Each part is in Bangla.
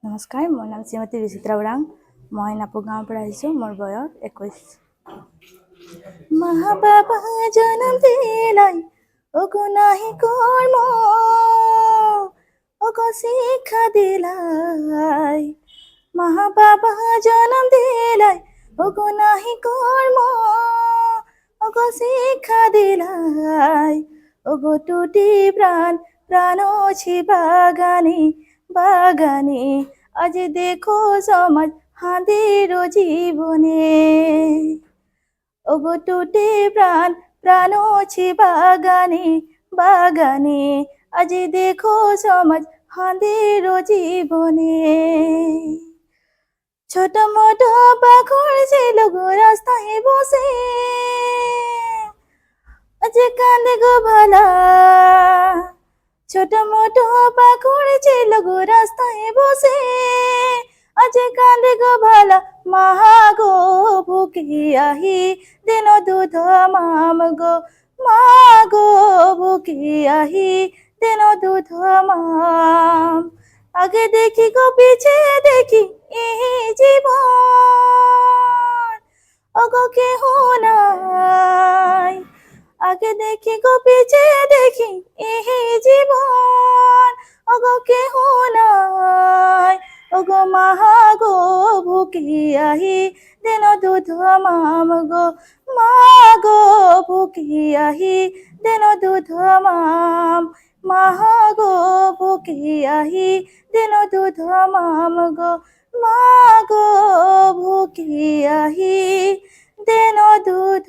নমস্কাৰ, মোৰ নাম শ্ৰীমতী বিচিত্ৰা ওৰাং। মই নাপু গাঁৱৰ পৰা আহিছোঁ। মোৰ বয়স 21। মা বাবা জনম দিলাই অগো নাহি কৰ্ম, অগো শিক্ষা দিলাই। মা বাবা জনম দিলাই অগো নাহি কৰ্ম, অগো শিক্ষা দিলাই। অগো টুটি প্রাণ প্রাণ ছি বাগানে বাগানে, আজ দেখো সমাজ হাঁদের জীবনে। ওগো টুটে প্রাণ প্রাণ ছি বাগানে বাগানে, আজ দেখো সমাজ হাঁদের জীবনে। ছোট মোটো পাখর ছিল গো রাস্তায় বসে, আজ কাঁদে গো ভালা। ছোট মোটো পাখর ছিল গো রাস্তায় বসে, আজ কাঁদে গো ভালা। মা গো বুকে আহি দিন দুধ মাম গো, মা গো বুকে আহি দিন দুধ মাম। আগে দেখি গো পিছে দেখি এই জীবন, ওগো কেহ নাই। আগে দেখি গো পিছে দেখি এই জীবন, ওগো কেহ নাই। ওগো মা গো বুকে আহি দিন দুধ মাম গো, মা গো বুকে আহি দিন দুধ মাম। মা গো বুকে আহি দিন দুধ মাম গো, মা গো বুকে আহি দিন দুধ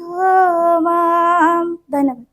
মাম। ধন্যবাদ।